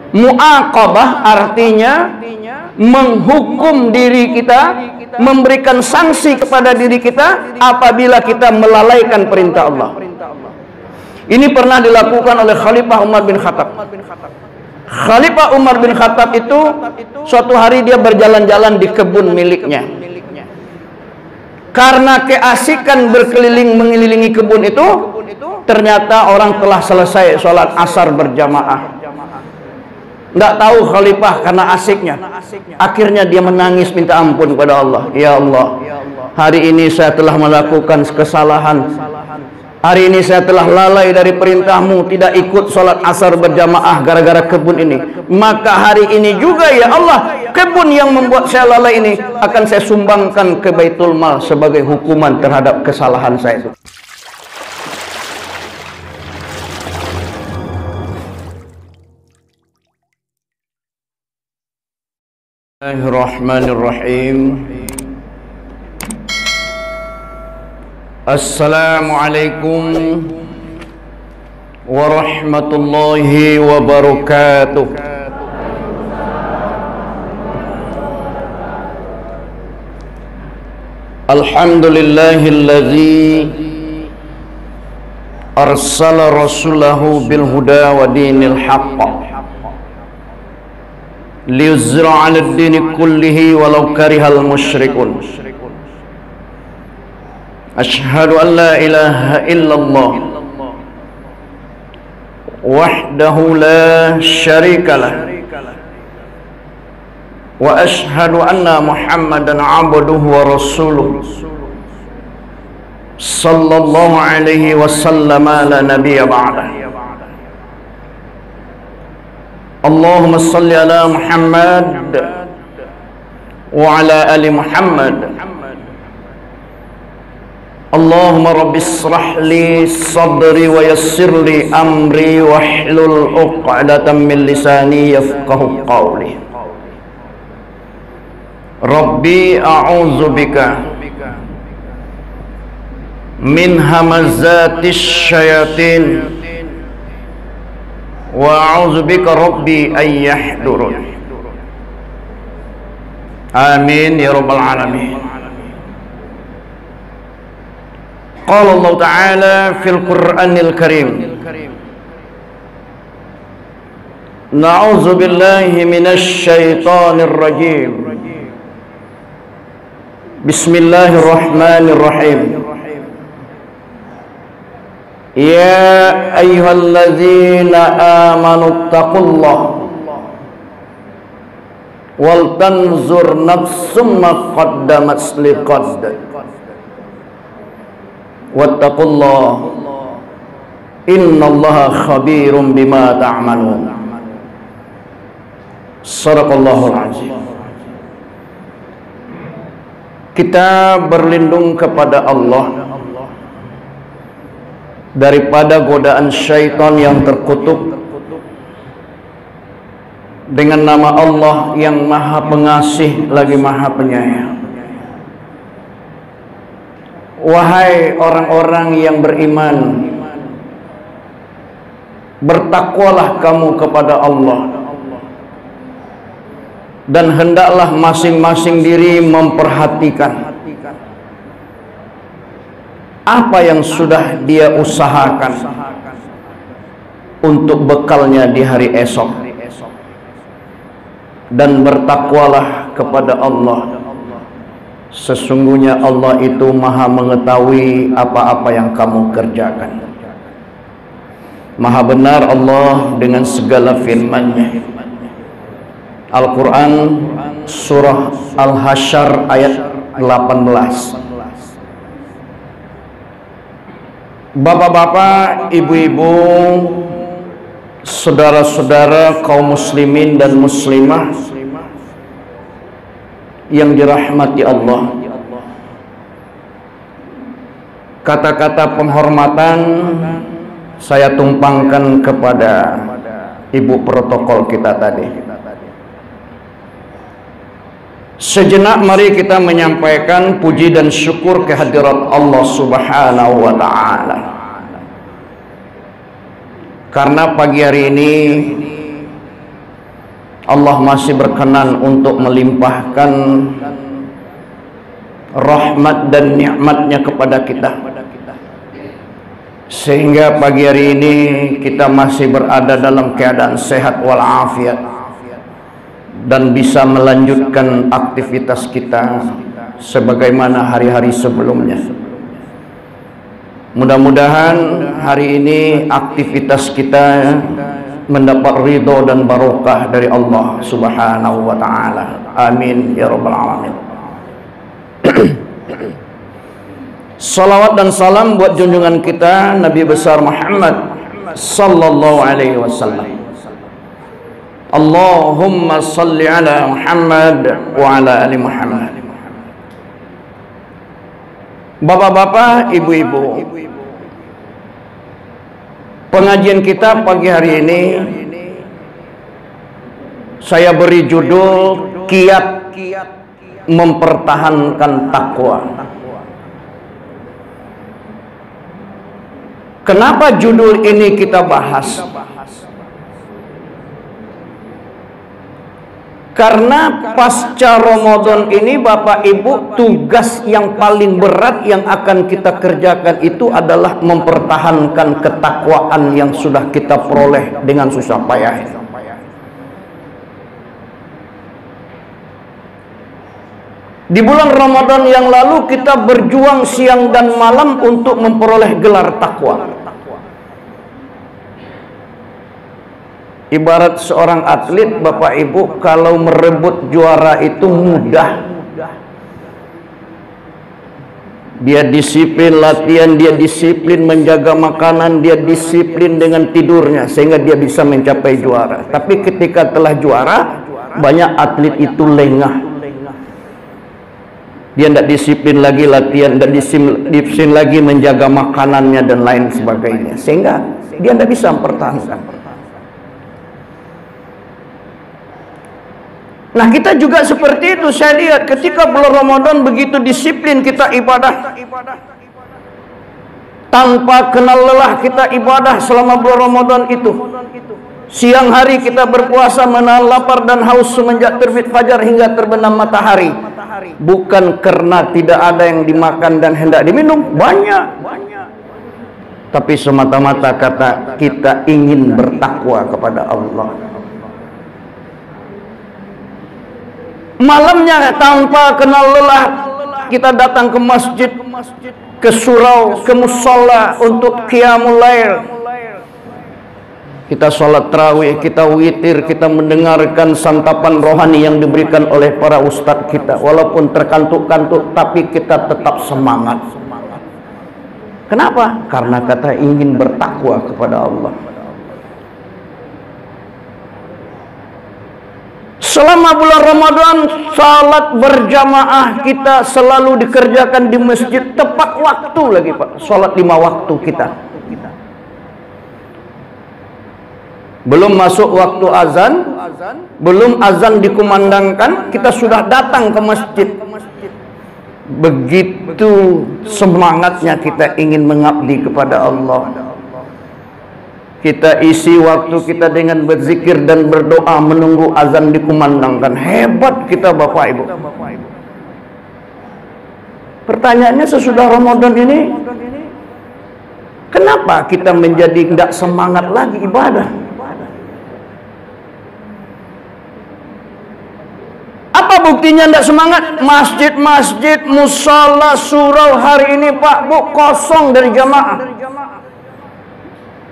Mu'aqabah artinya menghukum diri kita, memberikan sanksi kepada diri kita apabila kita melalaikan perintah Allah. Ini pernah dilakukan oleh Khalifah Umar bin Khattab. Khalifah Umar bin Khattab itu suatu hari dia berjalan-jalan di kebun miliknya. Karena keasikan berkeliling mengelilingi kebun itu, ternyata orang telah selesai sholat asar berjamaah. Tidak tahu khalifah karena asiknya. Akhirnya dia menangis minta ampun kepada Allah. Ya Allah, hari ini saya telah melakukan kesalahan. Hari ini saya telah lalai dari perintahmu, tidak ikut sholat asar berjamaah gara-gara kebun ini. Maka hari ini juga ya Allah, kebun yang membuat saya lalai ini akan saya sumbangkan ke Baitul Mal sebagai hukuman terhadap kesalahan saya itu. Bismillahirrahmanirrahim. Assalamualaikum warahmatullahi wabarakatuh. Alhamdulillahilladzi arsala rasulahu bil huda wa dinil haqq liyuzra 'ala ad-din kullihi walau karihal musyrikun. Asyhadu an la ilaha illallah wahdahu la syarika lah wa asyhadu anna Muhammadan 'abduhu wa rasuluh sallallahu alaihi wasallam la nabiyya ba'dah. Allahumma salli ala Muhammad wa ala ali Muhammad. Allahumma rabbi israh li sadri wa yassir li amri wahlul 'uqdatam min lisani yafqahu qawli. Rabbi a'udzu bika min hamazatis syayatin wa a'udzu bika rabbi ay yahdurun. Amin ya rabbal alamin. Qala Allah Ta'ala fil Qur'anil Karim, na'udzu billahi minasy syaithanir rajim. Bismillahirrahmanirrahim. Ya ayyuhalladzina amanu taqullaha wal tanzur nafsum ma qaddamat liqad. Wattaqullah innallaha khabirum bima ta'malun. Shadaqallahul azim. Kita berlindung kepada Allah daripada godaan syaitan yang terkutuk dengan nama Allah yang Maha Pengasih lagi Maha Penyayang. Wahai orang-orang yang beriman, bertakwalah kamu kepada Allah, dan hendaklah masing-masing diri memperhatikan apa yang sudah dia usahakan untuk bekalnya di hari esok, dan bertakwalah kepada Allah. Sesungguhnya Allah itu Maha mengetahui apa-apa yang kamu kerjakan. Maha benar Allah dengan segala firman-Nya. Al-Quran surah Al-Hasyr ayat 18. Bapak-bapak, ibu-ibu, saudara-saudara kaum muslimin dan muslimah yang dirahmati Allah, kata-kata penghormatan saya tumpangkan kepada ibu protokol kita tadi. Sejenak mari kita menyampaikan puji dan syukur kehadirat Allah Subhanahu wa ta'ala, karena pagi hari ini Allah masih berkenan untuk melimpahkan rahmat dan nikmatnya kepada kita, sehingga pagi hari ini kita masih berada dalam keadaan sehat walafiat dan bisa melanjutkan aktivitas kita sebagaimana hari-hari sebelumnya. Mudah-mudahan hari ini aktivitas kita mendapat ridho dan barokah dari Allah Subhanahu wa taala. Amin ya rabbal alamin. Salawat dan salam buat junjungan kita Nabi besar Muhammad sallallahu alaihi wasallam. Allahumma salli ala Muhammad wa ala ali Muhammad. Bapak-bapak, ibu-ibu, pengajian kita pagi hari ini saya beri judul Kiat Mempertahankan Takwa. Kenapa judul ini kita bahas? Karena pasca Ramadan ini Bapak Ibu, tugas yang paling berat yang akan kita kerjakan itu adalah mempertahankan ketakwaan yang sudah kita peroleh dengan susah payah. Di bulan Ramadan yang lalu kita berjuang siang dan malam untuk memperoleh gelar takwa. Ibarat seorang atlet, Bapak Ibu, kalau merebut juara itu mudah. Dia disiplin latihan, dia disiplin menjaga makanan, dia disiplin dengan tidurnya sehingga dia bisa mencapai juara. Tapi ketika telah juara, banyak atlet itu lengah. Dia tidak disiplin lagi latihan, tidak disiplin lagi menjaga makanannya dan lain sebagainya, sehingga dia tidak bisa mempertahankan. Nah, kita juga seperti itu. Saya lihat ketika bulan Ramadan begitu disiplin kita ibadah, tanpa kenal lelah kita ibadah selama bulan Ramadan itu. Siang hari kita berpuasa menahan lapar dan haus semenjak terbit fajar hingga terbenam matahari. Bukan karena tidak ada yang dimakan dan hendak diminum, banyak. Tapi semata-mata kata kita ingin bertakwa kepada Allah. Malamnya tanpa kenal lelah kita datang ke masjid, ke surau, ke musola untuk qiyamul lail. Kita sholat tarawih, kita witir, kita mendengarkan santapan rohani yang diberikan oleh para ustadz kita. Walaupun terkantuk-kantuk, tapi kita tetap semangat. Kenapa? Karena kata ingin bertakwa kepada Allah. Selama bulan Ramadan, salat berjamaah kita selalu dikerjakan di masjid tepat waktu lagi, Pak. Salat 5 waktu kita. Belum masuk waktu azan, belum azan dikumandangkan, kita sudah datang ke masjid. Begitu semangatnya kita ingin mengabdi kepada Allah. Kita isi waktu kita dengan berzikir dan berdoa menunggu azan dikumandangkan. Hebat kita Bapak Ibu. Pertanyaannya sesudah Ramadan ini, kenapa kita menjadi tidak semangat lagi ibadah? Apa buktinya tidak semangat? Masjid-masjid, musola, surau hari ini Pak Bu kosong dari jamaah.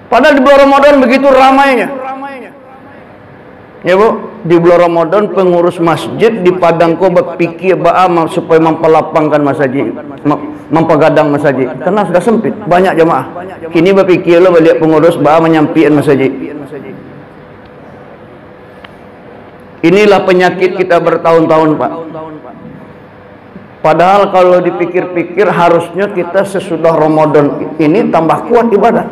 Padahal di bulan Ramadan begitu ramainya. Ya Bu, di bulan Ramadan pengurus masjid di Padang Koba pikir ba'am supaya mempelapangkan masjid, mempegadang masjid. Karena sudah sempit, banyak jamaah. Kini berpikir lo balik pengurus ba'am menyampikan masjid. Inilah penyakit kita bertahun-tahun, Pak. Padahal kalau dipikir-pikir harusnya kita sesudah Ramadan ini tambah kuat ibadah.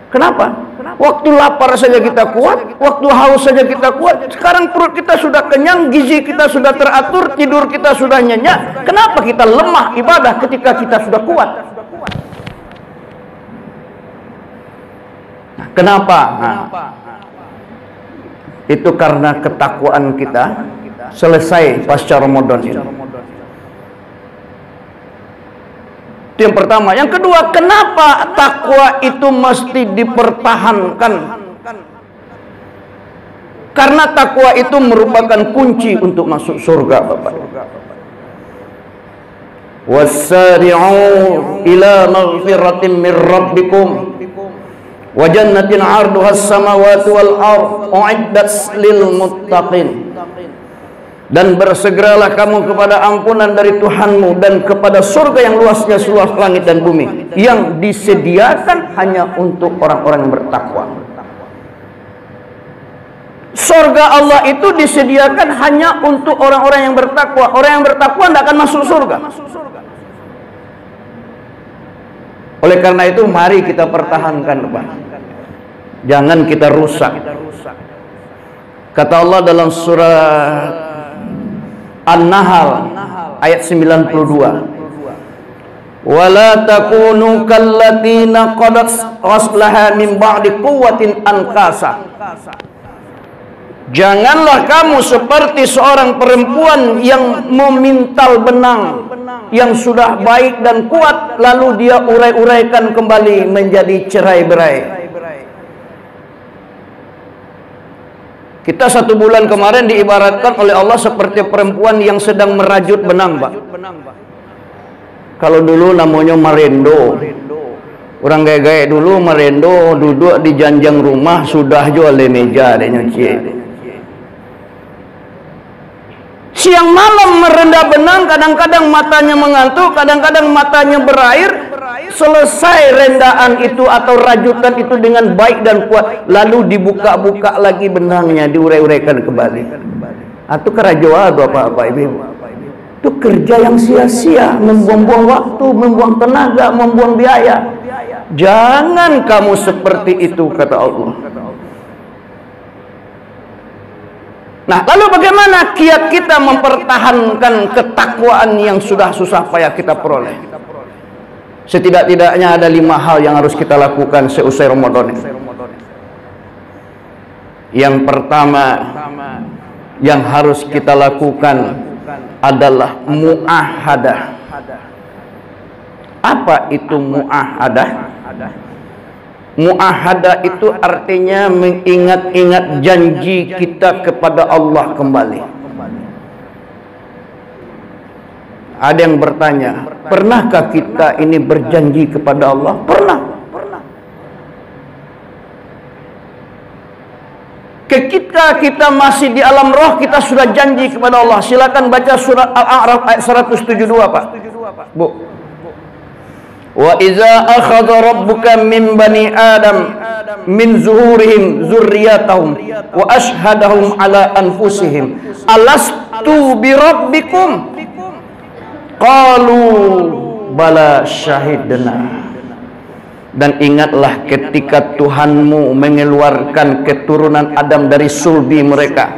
Kenapa? Waktu lapar saja kita kuat, waktu haus saja kita kuat. Sekarang perut kita sudah kenyang, gizi kita sudah teratur, tidur kita sudah nyenyak. Kenapa kita lemah ibadah ketika kita sudah kuat? Nah, kenapa? Itu karena ketakwaan kita selesai pasca Ramadan ini. Itu yang pertama. Yang kedua, kenapa takwa itu mesti dipertahankan? Karena takwa itu merupakan kunci untuk masuk surga, Bapak. Wassari'u ila maghfiratin min rabbikum wa jannatin 'arduhas samawati wal ardh u'iddat lil muttaqin. Dan bersegeralah kamu kepada ampunan dari Tuhanmu dan kepada surga yang luasnya seluas langit dan bumi, yang disediakan hanya untuk orang-orang yang bertakwa. Surga Allah itu disediakan hanya untuk orang-orang yang bertakwa. Orang yang bertakwa tidak akan masuk surga. Oleh karena itu, mari kita pertahankan, Pak. Jangan kita rusak. Kata Allah dalam surah An-Nahl ayat 92, wala takunu kallatina qadat ghaslaha min ba'di quwwatin ankasa. Janganlah kamu seperti seorang perempuan yang memintal benang yang sudah baik dan kuat, lalu dia urai-uraikan kembali menjadi cerai-berai. Kita 1 bulan kemarin diibaratkan oleh Allah seperti perempuan yang sedang merajut benang, Pak. Kalau dulu namanya merendo. Orang gaya-gaya dulu merendo, duduk di janjang rumah, sudah jual di meja, dia nyuci. Siang malam merendah benang, kadang-kadang matanya mengantuk, kadang-kadang matanya berair. Selesai rendaan itu atau rajutan itu dengan baik dan kuat, lalu dibuka-buka lagi benangnya, diurai-uraikan kembali. Itu kerajuan Bapak Ibu. Itu kerja yang sia-sia, membuang-buang waktu, membuang tenaga, membuang biaya. Jangan kamu seperti itu, kata Allah. Nah, lalu bagaimana kiat kita mempertahankan ketakwaan yang sudah susah payah kita peroleh? Setidak-tidaknya ada 5 hal yang harus kita lakukan seusai Ramadan ini. Yang pertama yang harus kita lakukan adalah mu'ahadah. Apa itu mu'ahadah? Mu'ahadah itu artinya mengingat-ingat janji kita kepada Allah kembali. Ada yang bertanya, pernahkah kita ini berjanji kepada Allah? Pernah. Ketika kita masih di alam roh, kita sudah janji kepada Allah. Silakan baca surat Al-A'raf ayat 172, Pak. Bu. Wa iza akhadha rabbuka min bani Adam min zuhurihim dzurriyyatahum wa ashhadahum ala anfusihim alastu bi rabbikum qalu bala syahidna. Dan ingatlah ketika Tuhanmu mengeluarkan keturunan Adam dari sulbi mereka,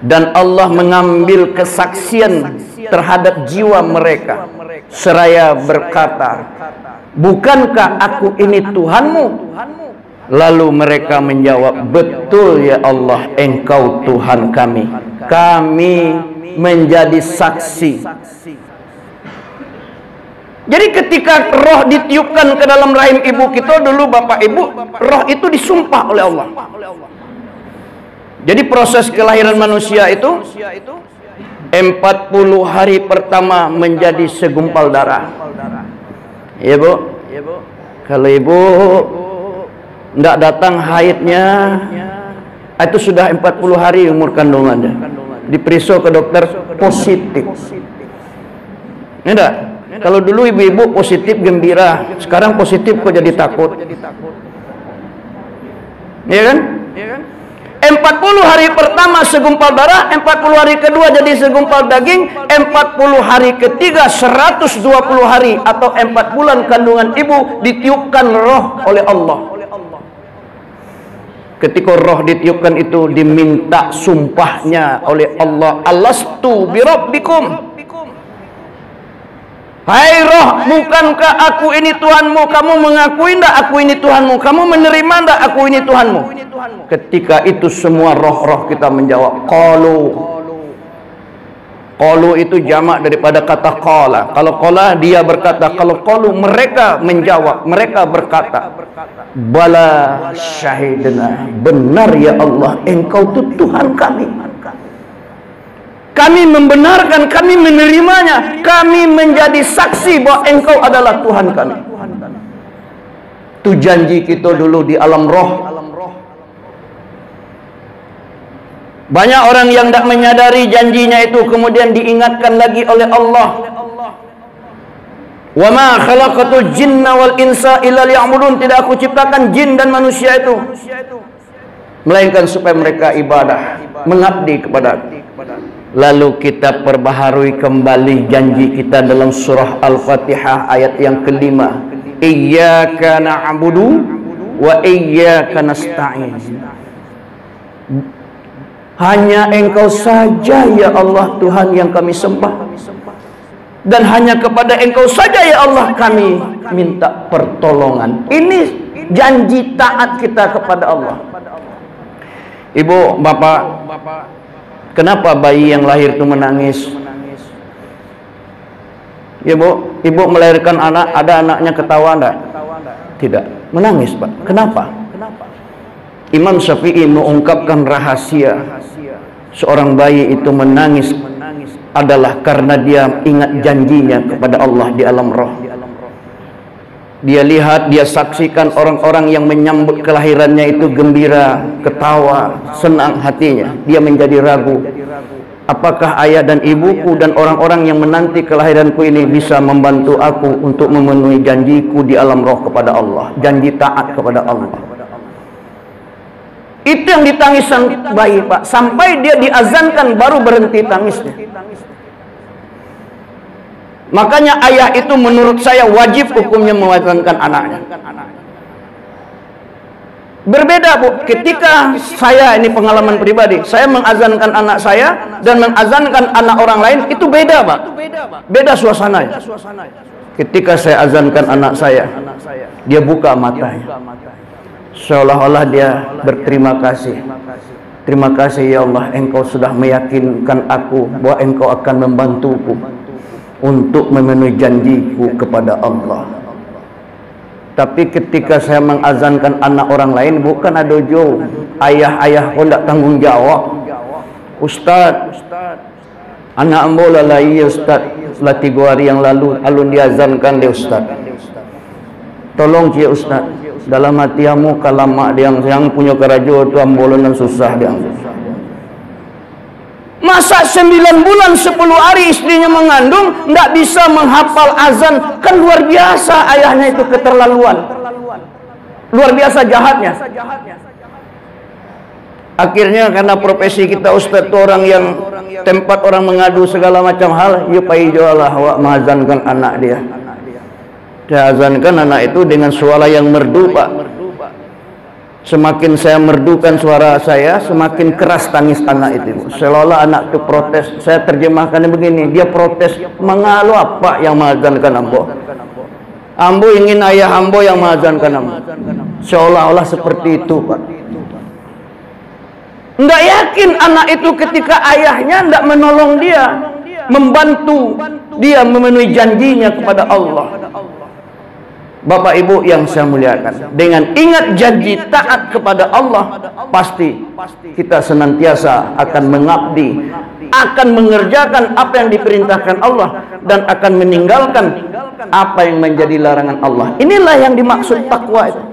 dan Allah mengambil kesaksian terhadap jiwa mereka, seraya berkata, bukankah aku ini Tuhanmu? Lalu mereka menjawab, betul ya Allah, Engkau Tuhan kami. Kami menjadi saksi. Jadi ketika roh ditiupkan ke dalam rahim ibu kita dulu, Bapak Ibu, roh itu disumpah oleh Allah. Jadi proses kelahiran manusia itu 40 hari pertama menjadi segumpal darah. Iya, Bu? Kalau Ibu tidak datang haidnya, itu sudah 40 hari umur kandungannya. Diperiksa ke dokter, positif. Tidak? Kalau dulu ibu-ibu positif gembira, sekarang positif kok jadi takut. Iya kan? 40 hari pertama segumpal darah, 40 hari kedua jadi segumpal daging, 40 hari ketiga 120 hari atau 4 bulan kandungan ibu ditiupkan roh oleh Allah. Ketika roh ditiupkan itu diminta sumpahnya oleh Allah, alastu birabbikum. Hai roh, bukankah aku ini Tuhanmu? Kamu mengakui ndak aku ini Tuhanmu? Kamu menerima ndak aku ini Tuhanmu? Ketika itu semua roh-roh kita menjawab qalu. Qalu itu jamak daripada kata qala. Kalau qala dia berkata, kalau qalu mereka menjawab, mereka berkata, bala syahidna, benar ya Allah, engkau itu Tuhan kami. Kami membenarkan, kami menerimanya, kami menjadi saksi bahwa engkau adalah Tuhan kami. Itu janji kita dulu di alam roh. Banyak orang yang tidak menyadari janjinya itu, kemudian diingatkan lagi oleh Allah. Wa ma khalaqatul jinna wal insa illa liya'budun. Tidak aku ciptakan jin dan manusia itu melainkan supaya mereka ibadah, mengabdi kepada aku. Lalu kita perbaharui kembali janji kita dalam surah Al-Fatihah ayat yang kelima. Iyyaka na'budu wa iyyaka nasta'in. Hanya engkau saja ya Allah Tuhan yang kami sembah, dan hanya kepada engkau saja ya Allah kami minta pertolongan. Ini janji taat kita kepada Allah. Ibu, bapak, kenapa bayi yang lahir itu menangis? Ya bu, ibu melahirkan anak, ada anaknya ketawa enggak? Tidak, menangis pak. Kenapa? Imam Syafi'i mengungkapkan rahasia seorang bayi itu menangis adalah karena dia ingat janjinya kepada Allah di alam roh. Dia lihat, dia saksikan orang-orang yang menyambut kelahirannya itu gembira, ketawa, senang hatinya. Dia menjadi ragu, apakah ayah dan ibuku dan orang-orang yang menanti kelahiranku ini bisa membantu aku untuk memenuhi janjiku di alam roh kepada Allah, janji taat kepada Allah. Itu yang ditangisan bayi pak, sampai dia diazankan baru berhenti tangisnya. Makanya ayah itu menurut saya wajib hukumnya mengazankan anaknya. Berbeda bu, ketika saya, ini pengalaman pribadi, saya mengazankan anak saya dan mengazankan anak orang lain, itu beda pak, beda suasananya. Ketika saya azankan anak saya, dia buka matanya, seolah-olah dia berterima kasih. Terima kasih ya Allah, engkau sudah meyakinkan aku bahwa engkau akan membantuku untuk memenuhi janjiku kepada Allah. Tapi ketika saya mengazankan anak orang lain, bukan ada jo, ayah-ayah pun tidak tanggung jawab. Ustaz, anak ambo lalai ya Ustaz, setelah 3 hari yang lalu alun diazankan deh Ustaz. Tolong ya Ustaz, dalam hati kamu kalau mak yang punya kerajo itu ambolan dan susah dia. Masa 9 bulan 10 hari istrinya mengandung tidak bisa menghafal azan? Kan luar biasa ayahnya itu keterlaluan, luar biasa jahatnya. Akhirnya karena profesi kita Ustaz itu orang yang tempat orang mengadu segala macam hal, yuk pai jualah awak mengazankan anak dia. Dia azankan anak itu dengan suara yang merdu pak. Semakin saya merdukan suara saya, semakin keras tangis anak itu. Seolah-olah anak itu protes. Saya terjemahkannya begini, dia protes, mengalu apa yang mengazankan ambo? Ambo ingin ayah ambo yang mengazankan ambo. Seolah-olah seperti itu pak. Nggak yakin anak itu ketika ayahnya nggak menolong dia, membantu dia memenuhi janjinya kepada Allah. Bapak Ibu yang saya muliakan, dengan ingat janji taat kepada Allah, pasti kita senantiasa akan mengabdi, akan mengerjakan apa yang diperintahkan Allah, dan akan meninggalkan apa yang menjadi larangan Allah. Inilah yang dimaksud takwa itu.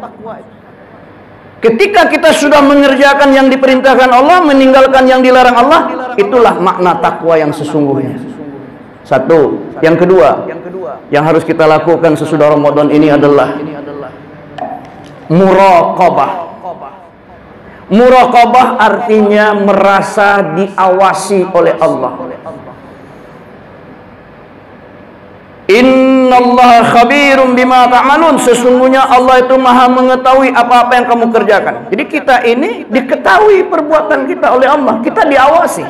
Ketika kita sudah mengerjakan yang diperintahkan Allah, meninggalkan yang dilarang Allah, itulah makna takwa yang sesungguhnya. Satu. Yang kedua, yang harus kita lakukan sesudah Ramadan ini adalah muraqabah. Muraqabah artinya merasa diawasi oleh Allah. Innallaha khabirum bima ta'malun. Sesungguhnya Allah itu maha mengetahui apa-apa yang kamu kerjakan. Jadi kita ini diketahui perbuatan kita oleh Allah. Kita diawasi.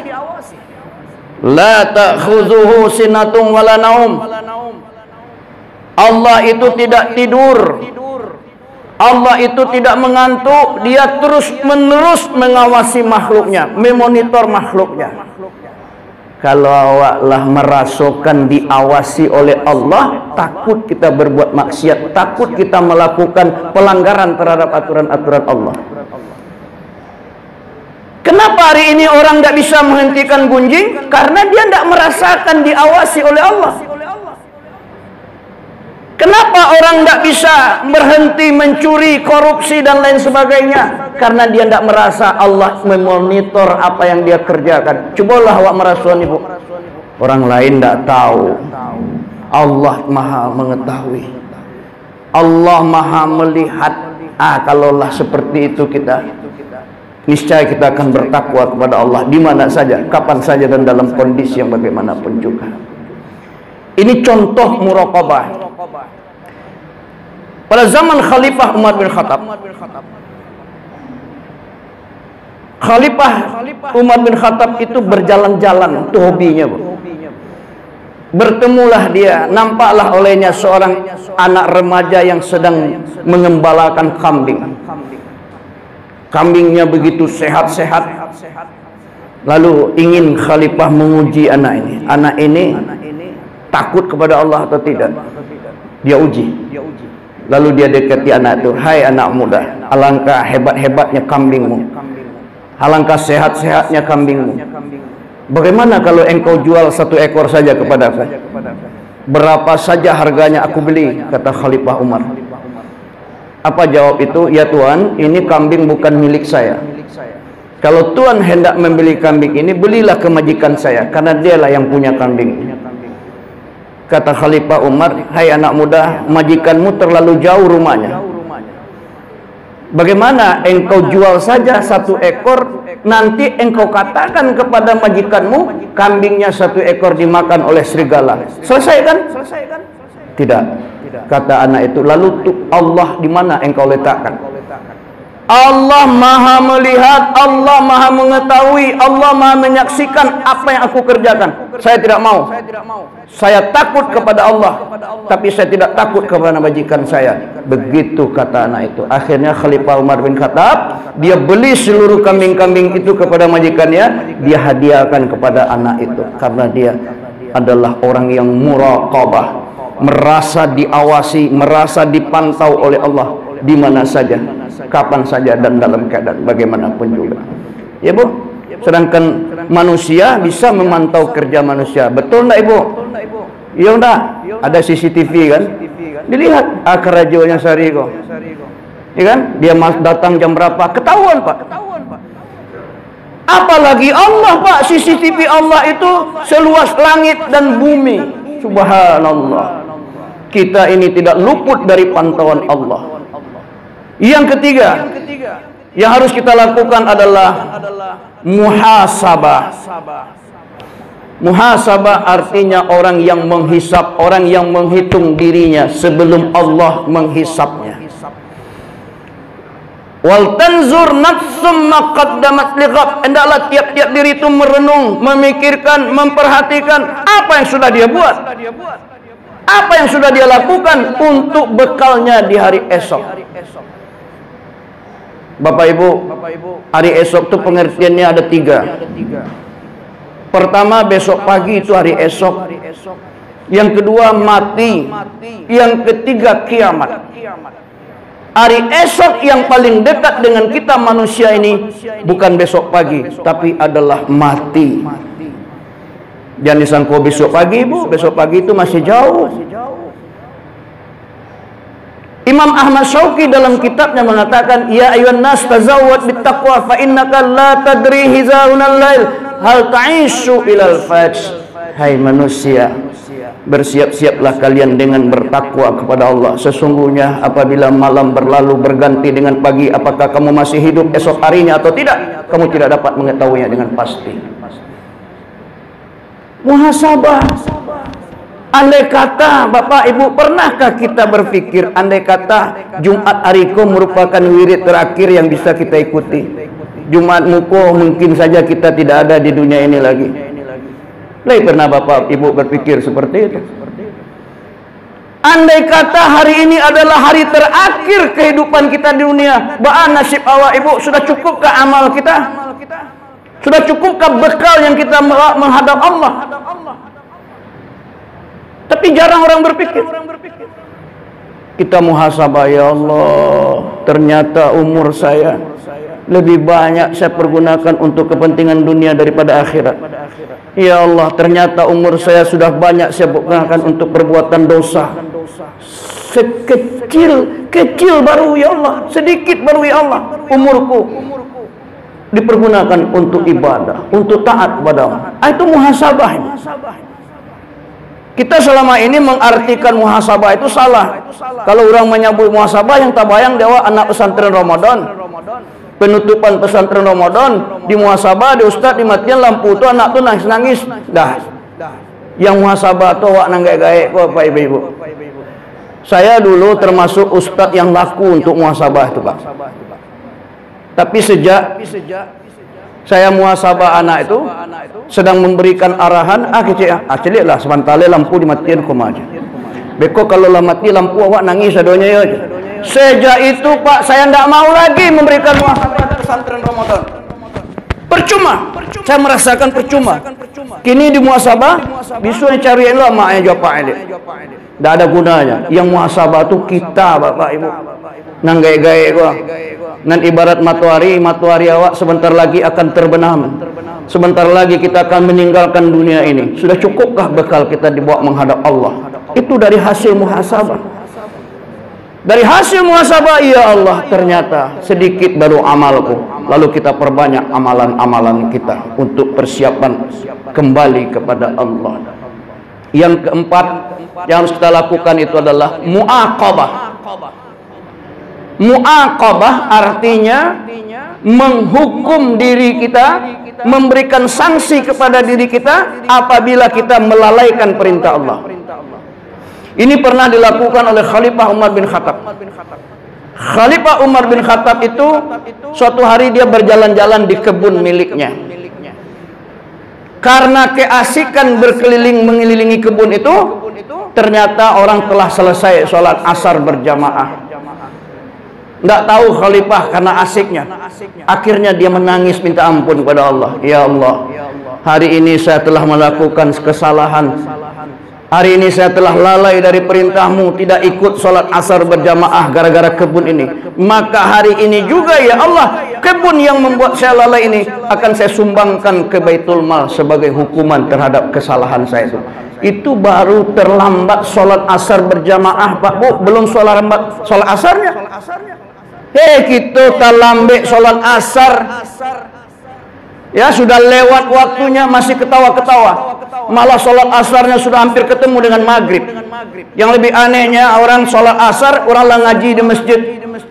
La ta'khudhuhu sinatun wala naum. Allah itu tidak tidur. Allah itu tidak mengantuk. Dia terus menerus mengawasi makhluknya, memonitor makhluknya. Kalau awaklah merasakan diawasi oleh Allah, takut kita berbuat maksiat, takut kita melakukan pelanggaran terhadap aturan-aturan Allah. Kenapa hari ini orang tidak bisa menghentikan gunjing? Karena dia tidak merasakan diawasi oleh Allah. Kenapa orang tidak bisa berhenti mencuri, korupsi dan lain sebagainya? Karena dia tidak merasa Allah memonitor apa yang dia kerjakan. Cobalah awak merasukan ibu. Orang lain tidak tahu. Allah maha mengetahui. Allah maha melihat. Kalaulah seperti itu kita, niscaya kita akan bertakwa kepada Allah di mana saja, kapan saja dan dalam kondisi yang bagaimanapun juga. Ini contoh muraqabah. Pada zaman Khalifah Umar bin Khattab, Khalifah Umar bin Khattab itu berjalan-jalan, itu hobinya, Bu. Bertemulah dia, nampaklah olehnya seorang anak remaja yang sedang mengembalakan kambing. Kambingnya begitu sehat-sehat. Lalu ingin Khalifah menguji anak ini. Anak ini takut kepada Allah atau tidak? Dia uji. Lalu dia dekati anak itu. Hai anak muda, alangkah hebat-hebatnya kambingmu, alangkah sehat-sehatnya kambingmu. Bagaimana kalau engkau jual 1 ekor saja kepadaku? Berapa saja harganya aku beli, kata Khalifah Umar. Apa jawab itu? Ya Tuan, ini kambing bukan milik saya. Kalau Tuan hendak membeli kambing ini, belilah ke majikan saya, karena dialah yang punya kambing ini. Kata Khalifah Umar, hai anak muda, majikanmu terlalu jauh rumahnya. Bagaimana engkau jual saja 1 ekor, nanti engkau katakan kepada majikanmu, kambingnya 1 ekor dimakan oleh serigala. Selesai kan? Tidak. Kata anak itu, lalu Allah di mana engkau letakkan? Allah maha melihat, Allah maha mengetahui, Allah maha menyaksikan apa yang aku kerjakan. Saya tidak mau. Saya takut kepada Allah, tapi saya tidak takut kepada majikan saya. Begitu kata anak itu. Akhirnya Khalifah Umar bin Khattab, dia beli seluruh kambing-kambing itu kepada majikannya, dia hadiahkan kepada anak itu, karena dia adalah orang yang muraqabah, merasa diawasi, merasa dipantau oleh Allah di mana saja, kapan saja dan dalam keadaan bagaimanapun juga. Ya Bu, sedangkan manusia bisa memantau kerja manusia. Betul enggak Ibu? Iya enggak? Ada CCTV kan? Dilihat akarajonya sehari kok. Ya kan? Dia datang jam berapa? Ketahuan Pak. Apalagi Allah Pak, CCTV Allah itu seluas langit dan bumi. Subhanallah. Kita ini tidak luput dari pantauan Allah. Yang ketiga yang harus kita lakukan adalah muhasabah. Muhasabah artinya orang yang menghisap, orang yang menghitung dirinya sebelum Allah menghisapnya. Wal tanzur nafsum ma qaddamat lighad. Hendaklah tiap-tiap diri itu merenung, memikirkan, memperhatikan apa yang sudah dia buat, apa yang sudah dia lakukan untuk bekalnya di hari esok. Bapak Ibu, hari esok itu pengertiannya ada 3. Pertama, besok pagi itu hari esok. Yang kedua, mati. Yang ketiga, kiamat. Hari esok yang paling dekat dengan kita manusia ini bukan besok pagi, tapi adalah mati. Jangan disangka besok pagi, Bu. Besok pagi itu masih jauh. Imam Ahmad Syauqi dalam kitabnya mengatakan, ya ayyuhan nas tazawwad bittaqwa fa innaka la tadri hizarunal lail hal ta'ishu ilal fajr. Hai manusia, bersiap-siaplah kalian dengan bertakwa kepada Allah. Sesungguhnya apabila malam berlalu berganti dengan pagi, apakah kamu masih hidup esok harinya atau tidak? Kamu tidak dapat mengetahuinya dengan pasti. Muhasabah. Andai kata Bapak Ibu, pernahkah kita berpikir andai kata Jumat Ariko merupakan wirid terakhir yang bisa kita ikuti? Jumat Muko mungkin saja kita tidak ada di dunia ini lagi. Pernah Bapak Ibu berpikir seperti itu? Andai kata hari ini adalah hari terakhir kehidupan kita di dunia, baan nasib awak ibu, sudah cukupkah amal kita? Sudah cukupkah bekal yang kita menghadap Allah? Tapi jarang orang berpikir. Kita muhasabah, ya Allah, ternyata umur saya lebih banyak saya pergunakan untuk kepentingan dunia daripada akhirat. Ya Allah, ternyata umur saya sudah banyak saya gunakan untuk perbuatan dosa. Kecil baru ya Allah, sedikit baru ya Allah umurku dipergunakan untuk ibadah, untuk taat kepada Allah. Itu muhasabah. Kita selama ini mengartikan muhasabah itu salah. Kalau orang menyebut muhasabah, yang tabayang dewa anak pesantren Ramadan, penutupan pesantren Ramadan, di muhasabah, di ustaz dimatikan lampu tu, anak tu nangis-nangis. Dah. Yang muhasabah tu wak nang gae-gae kok Pak Ibu. Saya dulu termasuk ustaz yang laku untuk muhasabah itu, Pak. Tapi sejak saya muhasabah anak itu, sedang memberikan arahan, celik lah sebantale lampu dimatikan koma aja. Beko kalau lah mati lampu awak nangis adonya ya aja. Sejak itu Pak, saya tidak mau lagi memberikan muhasabah pesantren Ramadan. Percuma. Saya merasakan percuma. Kini di muhasabah, bisu cariin lah maknya jawab ini. Tidak ada gunanya. Yang muhasabah itu kita, Bapak Ibu. Nang gaya-gaya gua. Nan ibarat matuari awak sebentar lagi akan terbenam. Sebentar lagi kita akan meninggalkan dunia ini. Sudah cukupkah bekal kita dibawa menghadap Allah? Itu dari hasil muhasabah. Dari hasil muhasabah, ya Allah, ternyata sedikit baru amalku. Lalu kita perbanyak amalan-amalan kita untuk persiapan kembali kepada Allah. Yang keempat yang harus kita lakukan itu adalah mu'aqabah. Mu'aqabah artinya menghukum diri kita, memberikan sanksi kepada diri kita apabila kita melalaikan perintah Allah. Ini pernah dilakukan oleh Khalifah Umar bin Khattab. Khalifah Umar bin Khattab itu suatu hari dia berjalan-jalan di kebun miliknya. Karena keasikan berkeliling mengelilingi kebun itu, ternyata orang telah selesai sholat asar berjamaah. Tidak tahu Khalifah karena asiknya. Akhirnya dia menangis minta ampun kepada Allah. Ya Allah, hari ini saya telah melakukan kesalahan. Hari ini saya telah lalai dari perintahmu, tidak ikut sholat asar berjamaah gara-gara kebun ini. Maka hari ini juga ya Allah, kebun yang membuat saya lalai ini akan saya sumbangkan ke Baitul Mal sebagai hukuman terhadap kesalahan saya itu. Itu baru terlambat sholat asar berjamaah, Pak Bu, belum sholat asarnya. Kita terlambat sholat asar. Ya, sudah lewat waktunya masih ketawa-ketawa. Malah sholat asarnya sudah hampir ketemu dengan maghrib. Yang lebih anehnya, orang sholat asar, orang lah ngaji di masjid.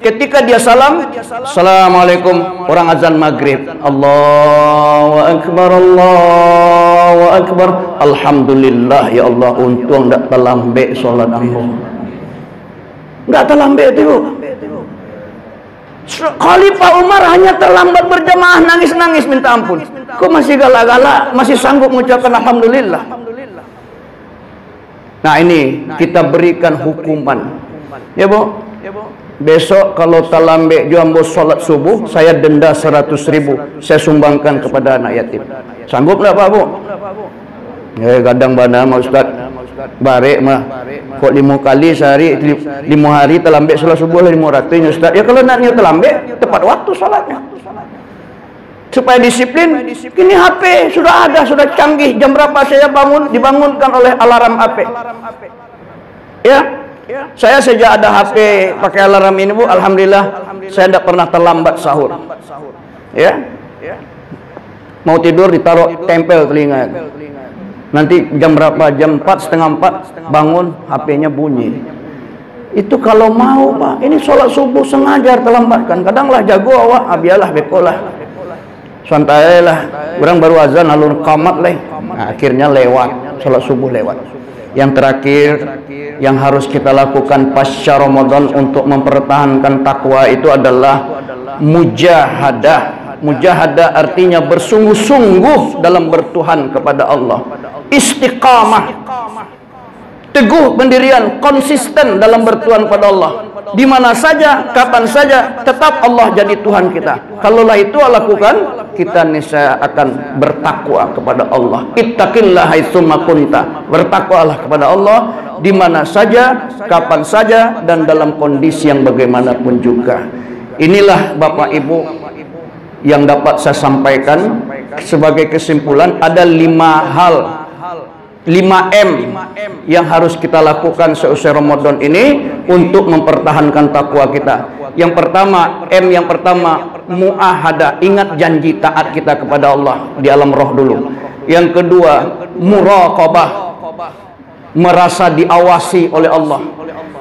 Ketika dia salam, Assalamualaikum, orang azan maghrib. Allahu Akbar, Allahu Akbar. Alhamdulillah, ya Allah, untung tak terlambat sholat ambo. Tak terlambat itu. Khalifah Umar hanya terlambat berjamaah, nangis-nangis minta ampun. Kok masih galak-galak, masih sanggup mengucapkan alhamdulillah. Nah, ini kita berikan hukuman. Ya Bu, besok kalau terlambat jambo sholat subuh, saya denda 100.000, saya sumbangkan kepada anak yatim. Sanggup tak Pak Bu? Kadang bana mau Ustaz, barek mah kok 5 kali sehari, 5 hari terlambat sholat subuh 500 Ustaz. Ya kalau naknya terlambat, tepat waktu sholatnya. Supaya disiplin, kini HP sudah ada, sudah canggih. Jam berapa saya bangun, dibangunkan oleh alarm HP. Ya, saya sejak ada HP pakai alarm ini Bu, alhamdulillah saya tidak pernah terlambat sahur. Ya, mau tidur ditaruh tempel telinga. Nanti jam berapa, jam 4, setengah 4 bangun, HP-nya bunyi. Itu kalau mau Pak, ini sholat subuh sengaja terlambatkan. Kadanglah jago awak, biarlah bekolah, santai lah, orang baru azan alun qamat lah. Nah, akhirnya lewat, sholat subuh lewat. Yang terakhir yang harus kita lakukan pasca Ramadan untuk mempertahankan takwa itu adalah mujahadah. Mujahadah artinya bersungguh-sungguh dalam bertuhan kepada Allah. Istiqamah. teguh pendirian, konsisten dalam bertuhan pada Allah. Di mana saja, kapan saja, tetap Allah jadi Tuhan kita. Kalaulah itu lakukan, kita niscaya akan bertakwa kepada Allah. Ittaqillah haitsuma kunta. Bertakwalah kepada Allah di mana saja, kapan saja, dan dalam kondisi yang bagaimanapun juga. Inilah Bapak Ibu yang dapat saya sampaikan sebagai kesimpulan. Ada 5 hal, 5M yang harus kita lakukan seusai Ramadan ini untuk mempertahankan takwa kita. Yang pertama, yang pertama, muahadah, ingat janji taat kita kepada Allah di alam roh dulu. Yang kedua, muraqabah, merasa diawasi oleh Allah.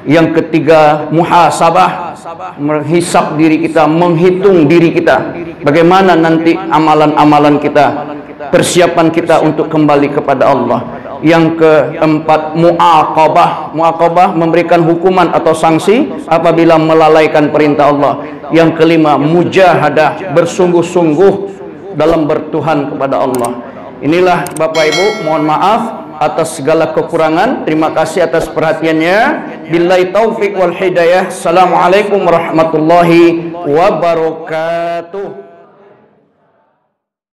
Yang ketiga, muhasabah, menghisap diri kita, menghitung diri kita, bagaimana nanti amalan-amalan kita, persiapan kita untuk kembali kepada Allah. Yang keempat, muaqabah, memberikan hukuman atau sanksi apabila melalaikan perintah Allah. Yang kelima, mujahadah, bersungguh-sungguh dalam bertuhan kepada Allah. Inilah Bapak Ibu, mohon maaf atas segala kekurangan. Terima kasih atas perhatiannya. Billahi taufik wal hidayah. Assalamualaikum warahmatullahi wabarakatuh.